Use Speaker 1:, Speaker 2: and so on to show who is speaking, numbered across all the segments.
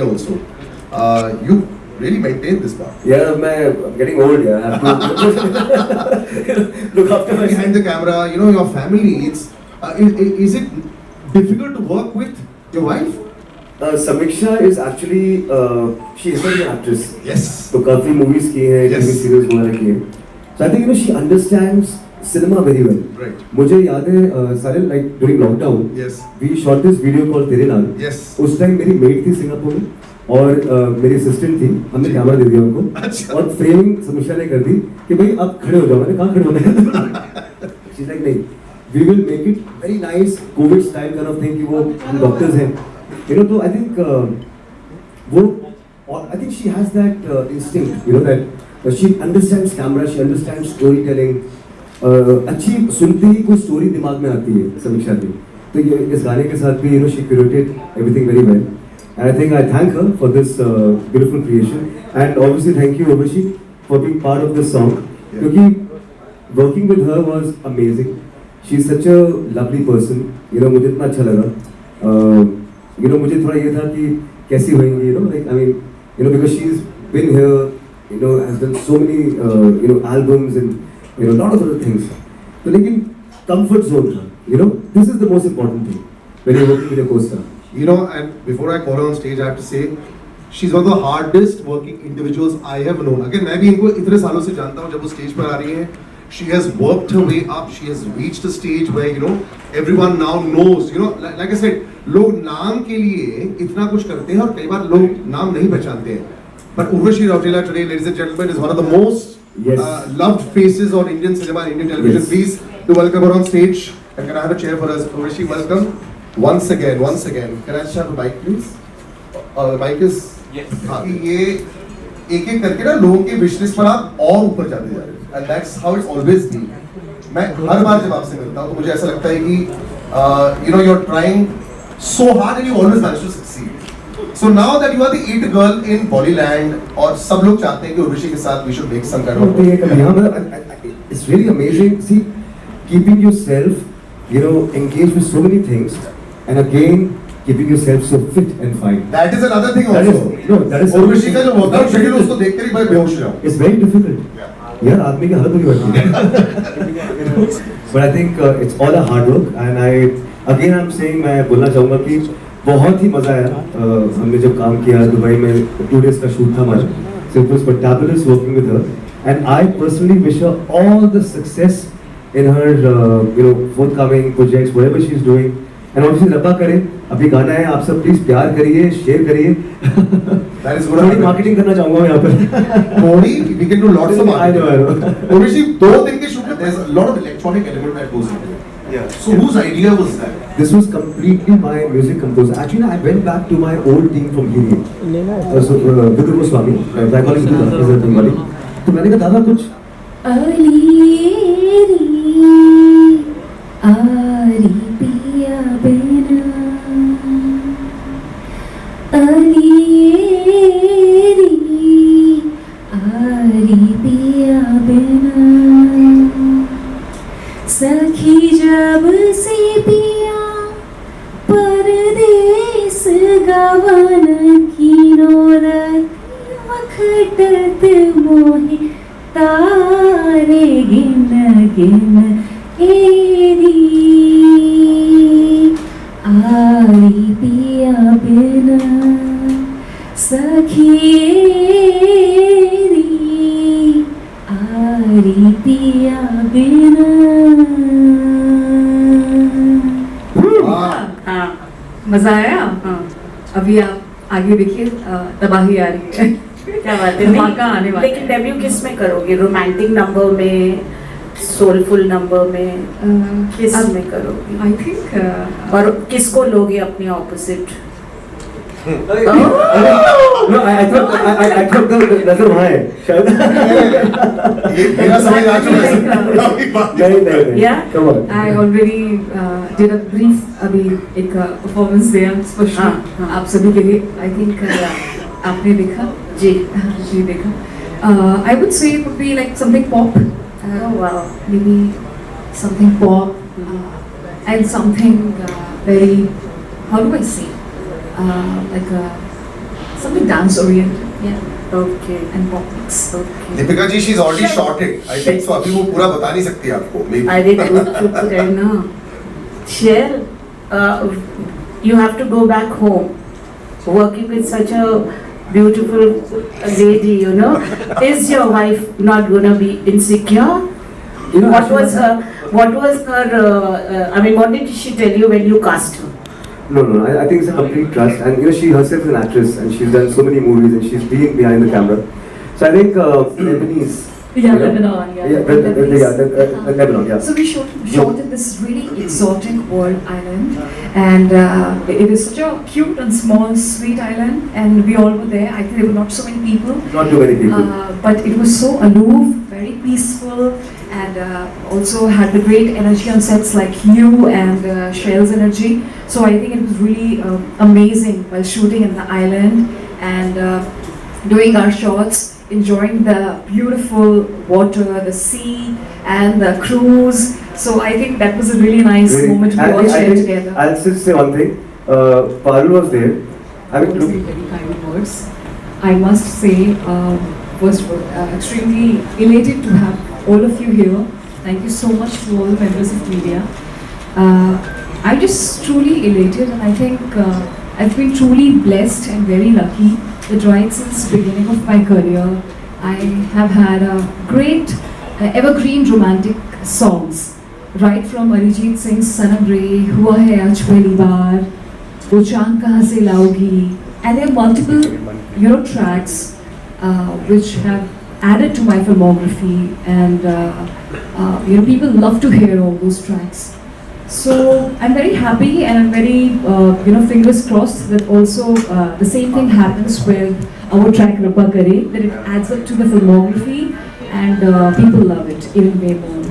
Speaker 1: also. You really maintain this part.
Speaker 2: Yeah, I'm getting old. Yeah, I have to look after myself.
Speaker 1: Behind the camera, you know, your family. Is it difficult to work with your wife?
Speaker 2: Samiksha is actually she is an actress.
Speaker 1: Yes.
Speaker 2: So काफी movies की है,
Speaker 1: Yes.
Speaker 2: TV serials वगैरह की है. So I think she understands cinema very well.
Speaker 1: Right.
Speaker 2: मुझे याद है सारे like during lockdown.
Speaker 1: Yes.
Speaker 2: We shot this video called तेरे नाल.
Speaker 1: Yes.
Speaker 2: उस टाइम मेरी मेट थी सिंगापुर में और मेरी असिस्टेंट थी. हमने कैमरा दे दिया उनको.
Speaker 1: अच्छा.
Speaker 2: और फ्रेमिंग समीक्षा ने कर दी कि भाई आप खड़े हो जाओ. मैंने कहाँ खड़े होना है? She's like नहीं. We will make it very nice COVID style kind of thing कि वो हम डॉक्टर्स हैं. You know, तो I think I think she has that instinct, you know, that she understands camera, she understands storytelling. अच्छी सुनते ही कोई story दिमाग में आती है समीक्षा की. तो ये इस गाने के साथ भी, you know, she curated everything very well. And I think I thank her for this beautiful creation. And obviously thank you Urvashi for being part of this song. क्योंकि working with her was amazing. She's such a lovely person. You know, मुझे इतना अच्छा लगा. You know, मुझे थोड़ा ये था कि कैसी होंगी, you know, like I mean, you know, because she's been here, you know, has done so many, you know, albums and you know, lot of other things. तो लेकिन comfort zone था, you know, this is the most important thing when you're working with a co-star.
Speaker 1: You know, and before I call her on stage, I have to say, she's one of the hardest working individuals I have known. Again, मैं भी इनको इतने सालों से जानता हूँ. जब वो stage पर आ रही हैं, she has worked her way up. She has reached a stage where, you know, everyone now knows. You know, like I said, लोग नाम के लिए इतना कुछ करते हैं और कई बार लोग नाम नहीं पहचानते हैं. But Urvashi Rautela today, ladies and gentlemen, is one of the most loved faces on Indian cinema and Indian television.
Speaker 2: Yes.
Speaker 1: Please to welcome her on stage. And can I have a chair for us? Urvashi, welcome. Once again. Can I just have a mic, please? The mic is.
Speaker 3: Yes.
Speaker 1: हाँ, ये एक-एक करके ना लोगों के wish list पर आप और ऊपर जाते जा रहे हैं. And that's how it's always been. मैं हर बार जब आपसे मिलता हूँ तो मुझे ऐसा लगता है कि you know, you're trying so hard and you always manage to succeed. So now that you are the it girl in Bollyland और सब लोग चाहते हैं कि उर्वशी के साथ we should make some kind of.
Speaker 2: It's really amazing. See, keeping yourself, you know, engaged with so many things, and again keeping yourself so fit and fine.
Speaker 1: That is another thing also.
Speaker 2: That is
Speaker 1: Urvashi का जो workout schedule उसको देखकर ही मैं बेहोश हो जाऊँ.
Speaker 2: It's very difficult. यार आदमी की हालत बुरी होती है. But I think it's all a hard work, and again I'm saying, मैं बोलना चाहूँगा कि बहुत ही मजा आया. हमने जब काम किया दुबई में 2 days का शूट था हमारा. So it was fabulous working with her, and I personally wish her all the success in her you know, forthcoming projects, whatever she's doing. And obviously रब्बा करे, अभी गाना है, आप सब प्लीज प्यार करिए, शेयर करिए. थोड़ी मार्केटिंग करना चाहूँगा मैं यहाँ पर.
Speaker 1: थोड़ी, we can do lots of marketing.
Speaker 2: I know.
Speaker 1: Urvashi 2 दिन के शूट में there's a lot of electronic element that goes into it.
Speaker 2: Yeah.
Speaker 1: So whose idea was that?
Speaker 2: This was completely my music composer. Actually, I went back to my old team from Hiri. So Vidur Goswami, I call him Vidur, is a Bengali. तो मैंने कहा दादा कुछ.
Speaker 4: आरी पिया बिना आरी पिया बिना सखी जब से पिया परदेस गवन की नौरत खटत मोहे तारे गिन गिन एरी आरी पिया बिना सखी आरी पिया बिना. हाँ, मजा आया. हाँ, अभी आप आगे देखिए, तबाही आ रही है.
Speaker 5: क्या बात है.
Speaker 4: धमाका आने वाला है.
Speaker 5: लेकिन डेब्यू किस में करोगे? रोमांटिक नंबर में, सोलफुल नंबर में, किस में करोगे?
Speaker 4: आई थिंक
Speaker 5: और किसको लोगे अपनी opposite?
Speaker 2: No, I thought the नजर वहाँ है शायद.
Speaker 1: ये मेरा समझ आ चुका है.
Speaker 2: नहीं.
Speaker 5: Yeah.
Speaker 2: Come on.
Speaker 4: I already did a brief अभी एक performance दिया स्पेशली आप सभी के लिए. I think आपने देखा.
Speaker 5: जी
Speaker 4: देखा. I would say it would be like something pop.
Speaker 5: Oh wow.
Speaker 4: Maybe something pop and something very, how do I say, like something dance oriented. Yeah,
Speaker 5: Okay.
Speaker 4: and pop mix.
Speaker 5: Okay.
Speaker 1: Deepika ji, she's already shot it. I think so. अभी वो पूरा बता नहीं सकती आपको. Maybe.
Speaker 5: अरे तू चुप रहना. Shael, you have to go back home. Working with such a beautiful lady, you know. Is your wife not gonna be insecure?
Speaker 2: You know,
Speaker 5: What was her? I mean, what did she tell you when you cast her?
Speaker 2: No, I think it's a complete trust, and you know, she herself is an actress, and she's done so many movies, and she's been behind the camera. So I think Lebanese.
Speaker 4: Yeah,
Speaker 2: you know,
Speaker 4: Lebanon. Yeah,
Speaker 2: Lebanon. Yeah.
Speaker 4: So we shot in this really exotic world island, and it is such a cute and small, sweet island, and we all were there. I think there were not so many people.
Speaker 2: Not too many people.
Speaker 4: But it was so aloof, very peaceful, and also had the great energy on sets like you and Shael's energy. So I think it was really amazing while shooting in the island and doing our shots, enjoying the beautiful water, the sea, and the cruise. So I think that was a really nice moment we all shared together.
Speaker 2: I'll just say one thing. Parul was there. I mean,
Speaker 4: Very, very kind words. I must say, first of all, extremely elated to have all of you here. Thank you so much to all the members of media. I'm just truly elated, and I think I've been truly blessed and very lucky that right since the beginning of my career, I have had a great evergreen romantic songs. Right from Arijit Singh's Sanam Re, Hua Hai Aaj Pehli Baar, Wo Chand Kahan Se Laogi, and there are multiple tracks which have added to my filmography, and people love to hear all those tracks. So I'm very happy, and I'm very fingers crossed that also the same thing happens with our track Rabba Kare, that it adds up to the filmography, and people love it even way more.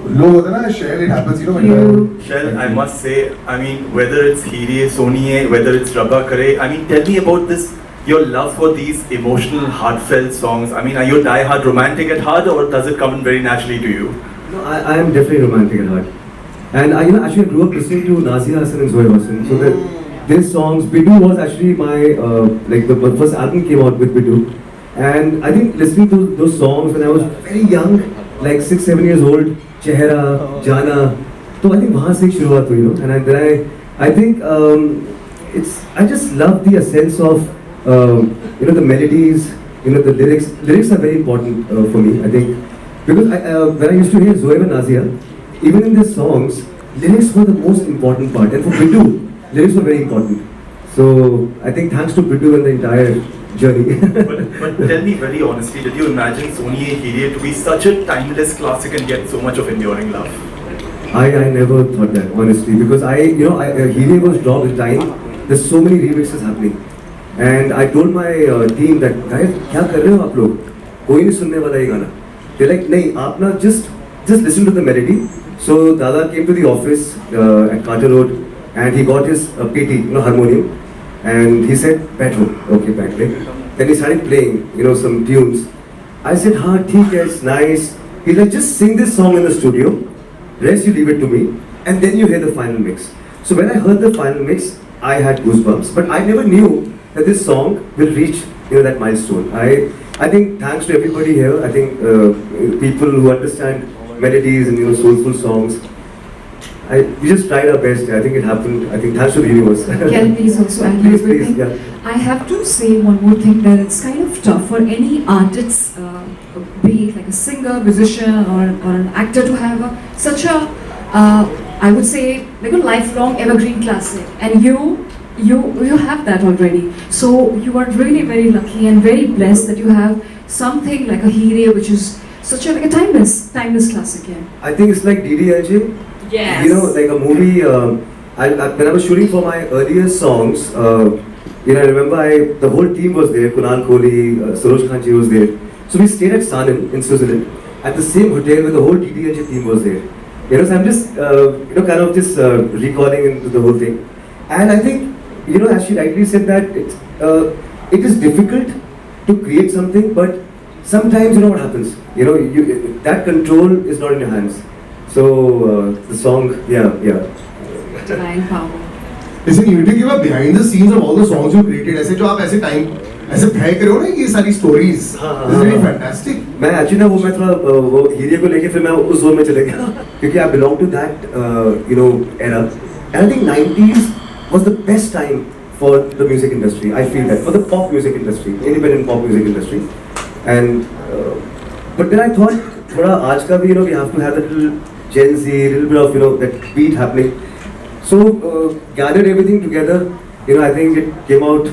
Speaker 1: No, Shael, it happens, you know, when you're...
Speaker 3: Shael, I must say, I mean, whether it's Hiriye, Soniye, whether it's Rabba Kare, I mean, tell me about this, your love for these emotional, heartfelt songs. I mean, are you a die-hard romantic at heart, or does it come very naturally to you?
Speaker 2: No, I am definitely romantic at heart. And I actually grew up listening to Nazia Hassan and Zoe Hassan. So that their songs, Bidu was actually my, the first album came out with Bidu. And I think listening to those songs when I was very young, like 6-7 years old, Chehra, Jana, so I think wahan se shuruaat hui, you know. And then I think I just love the essence of, the melodies, the lyrics. Lyrics are very important for me, I think. Because when I used to hear Zoe and Nazia, even in their songs, lyrics were the most important part. And for Bidu, lyrics were very important. So I think thanks to Bidu and the entire journey.
Speaker 3: but tell me very honestly, did you imagine Soniye Hiriye to be such a timeless classic and get so much of enduring love?
Speaker 2: I never thought that, honestly, because Hiriye was dropped at the time. There's so many remixes happening. And I told my team that, guys, kya kar rahe ho aap log? Koi nahi sunne wala ye gana. They're like, nahi, aap na just listen to the melody. So Dada came to the office at Carter Road, and he got his PT, harmonium, and he said, "Baitho, okay, back play." Then he started playing, some tunes. I said, "Ha, theek hai, it's nice." He's like, "Just sing this song in the studio. Rest you leave it to me, and then you hear the final mix." So when I heard the final mix, I had goosebumps. But I never knew that this song will reach, that milestone. I think thanks to everybody here. I think people who understand melodies and soulful songs. We just tried our best. I think it happened. I think thanks to the universe.
Speaker 4: Can I please also add
Speaker 2: Please,
Speaker 4: everything?
Speaker 2: yeah.
Speaker 4: I have to say one more thing, that it's kind of tough for any artist, be it like a singer, musician, or an actor, to have such a, I would say, like a lifelong evergreen classic. And you have that already. So you are really very lucky and very blessed that you have something like a Hiriye, which is such a timeless classic. Yeah.
Speaker 2: I think it's like DDLJ.
Speaker 4: Yes.
Speaker 2: Like a movie. When I was shooting for my earlier songs, I remember the whole team was there. Kunal Kohli, Saroj Khan ji was there. So we stayed at Sanem in Switzerland at the same hotel where the whole DDLJ team was there. So I'm just kind of just recalling into the whole thing. And I think as she rightly said that it is difficult to create something, but sometimes what happens. That control is not in your hands. So the song, yeah.
Speaker 4: Divine power.
Speaker 1: Listen, you need to give a behind the scenes of all the songs you created. ऐसे जो आप ऐसे time ऐसे फेंक रहे हो ना ये सारी stories.
Speaker 2: हाँ,
Speaker 1: This is
Speaker 2: हाँ,
Speaker 1: really
Speaker 2: हाँ.
Speaker 1: fantastic.
Speaker 2: मैं एक्चुअली ना वो मैं थोड़ा वो हीरे को लेके फिर मैं उस जोन में चले गया क्योंकि I belong to that era and I think 90s was the best time for the music industry. I feel that for the pop music industry, independent pop music industry, and but then I thought थोड़ा आज का भी we have to have that little Gen Z, little bit of that beat happening. So gathered everything together. I think it came out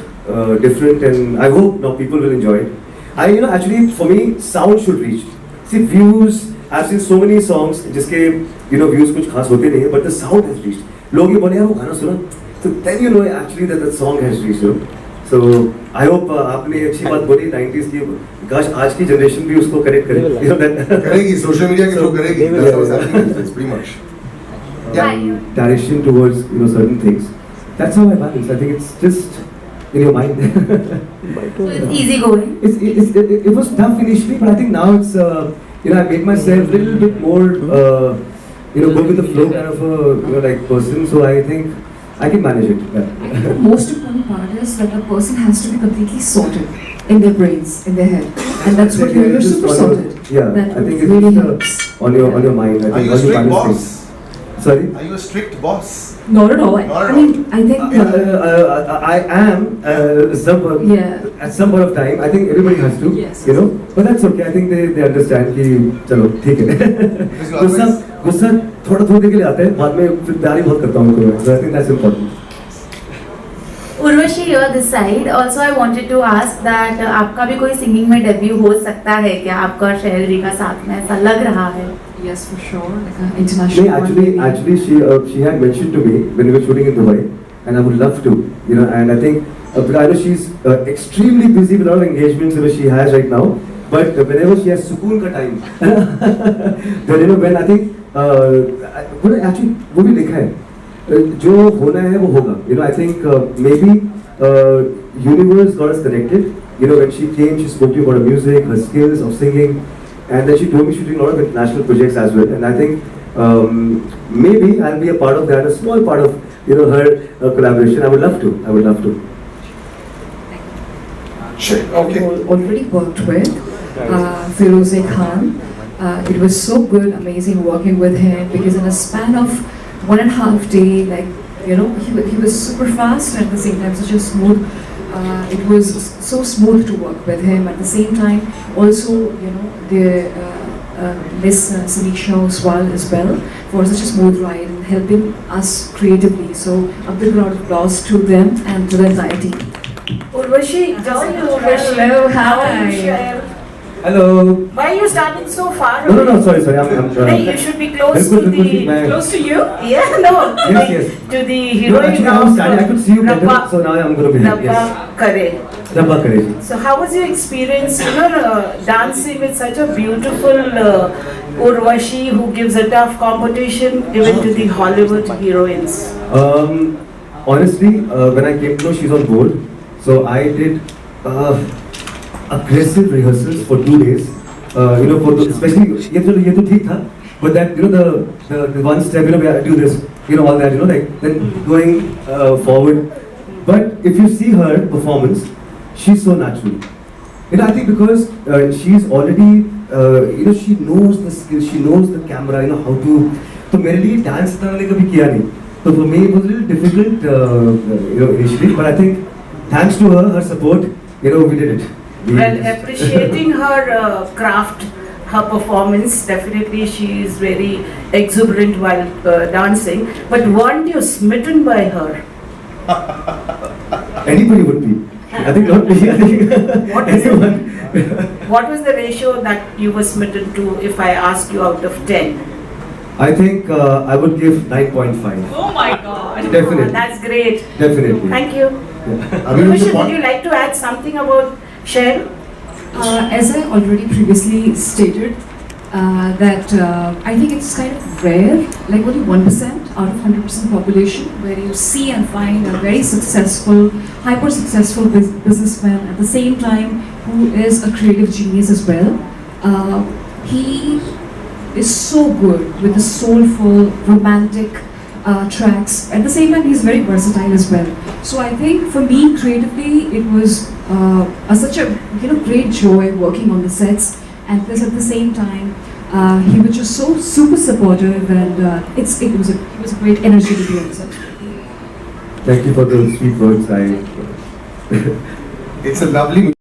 Speaker 2: different, and I hope now people will enjoy it. Actually for me, sound should reach. See views. I've seen so many songs जिसके views कुछ खास होते नहीं है, but the sound has reached. लोग ये बोले यार वो गाना सुना, so then you know actually that the song has reached. So I hope आपने अच्छी बात बोली 90s की, काश आज की जनरेशन भी उसको कनेक्ट करे.
Speaker 1: करेगी social media के through करेगी. That's what's happening. It's pretty much.
Speaker 2: Direction towards certain things. That's how I balance. I think it's just in your mind.
Speaker 5: So it's easy going.
Speaker 2: It was tough initially, but I think now it's I made myself a little bit more go with the flow kind of a like person. So I think I can manage it.
Speaker 4: I think the most important part is that the person has to be completely sorted in their brains, in their head, and that's what you're
Speaker 2: Just
Speaker 4: super
Speaker 2: on your-
Speaker 4: sorted.
Speaker 2: Yeah,
Speaker 4: That
Speaker 2: I think
Speaker 4: really
Speaker 2: it's
Speaker 4: helps.
Speaker 2: on your mind. I
Speaker 1: Are
Speaker 2: think
Speaker 1: you a
Speaker 2: how
Speaker 1: strict
Speaker 2: balance
Speaker 1: boss?
Speaker 2: things. Sorry.
Speaker 1: Are you a strict boss?
Speaker 4: Not at all.
Speaker 1: Not at
Speaker 4: I mean, I think.
Speaker 2: I am at some point of time. I think everybody has to,
Speaker 4: Yes.
Speaker 2: But that's okay. I think they understand कि चलो ठीक है. गुस्सा थोड़ा देर के लिए आता है. बाद में फिर प्यार ही बहुत करता हूँ उनको. So I think that's important.
Speaker 5: Urvashi, you're this side. Also, I wanted to ask that आपका भी कोई सिंगिंग में डेब्यू हो सकता है क्या? आपका और शैल जी का साथ में ऐसा लग रहा है?
Speaker 4: Yes, for sure. Like an international.
Speaker 2: No, actually, she had mentioned to me when we were shooting in Dubai, and I would love to, and I think, but I know she's extremely busy with a lot of engagements that she has right now. But whenever she has sukoon ka time, then when I think, actually, वो भी लिखा है, जो होना है वो होगा. I think maybe universe got us connected. When she came, she spoke to me about her music, her skills of singing. And then she told me she's doing a lot of international projects as well. And I think maybe I'll be a part of that, a small part of her collaboration. I would love to.
Speaker 1: Sure. Okay.
Speaker 4: Already worked with Firoze Khan. It was so good, amazing working with him because in a span of 1.5 day, like he was super fast and at the same time such a smooth. It was so smooth to work with him. At the same time, also Miss Sanisha Oswal as well for such a smooth ride and helping us creatively. So a big round of applause to them and to the entire team.
Speaker 5: Urvashi, join Urvashi.
Speaker 4: Hello,
Speaker 5: How are
Speaker 4: hi.
Speaker 5: you, Shael?
Speaker 2: Hello.
Speaker 5: Why are you standing so far
Speaker 2: No,
Speaker 5: away?
Speaker 2: sorry. I'm
Speaker 5: No, you should be close to the...
Speaker 4: Close to you?
Speaker 5: Yeah, no, to
Speaker 2: Yes.
Speaker 5: the
Speaker 2: No,
Speaker 5: heroine
Speaker 2: actually, I was standing. I could see you better, so now I'm going to be here.
Speaker 5: Rabba
Speaker 2: Yes.
Speaker 5: Kare.
Speaker 2: Rabba Kare.
Speaker 5: So how was your experience, dancing with such a beautiful Urvashi who gives a tough competition even to the Hollywood heroines?
Speaker 2: Honestly, when I came to know she's on board, so I did aggressive rehearsals for 2 days. For especially ये तो ठीक था, but that the one step we have to do this, all that like then going forward. But if you see her performance, she's so natural. I think because she's already she knows the skills, she knows the camera, how to. तो मेरे लिए dance इतना मैंने कभी किया नहीं. So for me it was a little difficult initially, but I think thanks to her support, we did it.
Speaker 5: Well, appreciating her craft, her performance, definitely she is very exuberant while dancing. But weren't you smitten by her?
Speaker 2: Anybody would be. I think not me. I think anyone.
Speaker 5: What was the ratio that you were smitten to if I ask you out of 10?
Speaker 2: I think I would give 9.5.
Speaker 5: Oh my God!
Speaker 2: Definitely.
Speaker 5: That's great.
Speaker 2: Definitely.
Speaker 5: Thank you. Urvashi, would you like to add something about Shael?
Speaker 4: As I already previously stated, that I think it's kind of rare, like only 1% out of 100% population, where you see and find a very successful, hyper successful businessman at the same time who is a creative genius as well. He is so good with the soulful, romantic tracks. At the same time, he's very versatile as well. So I think for me, creatively, it was such a great joy working on the sets. And plus, at the same time, he was just so super supportive, and it was a great energy to be on set.
Speaker 2: Thank you for those sweet words.
Speaker 1: It's a lovely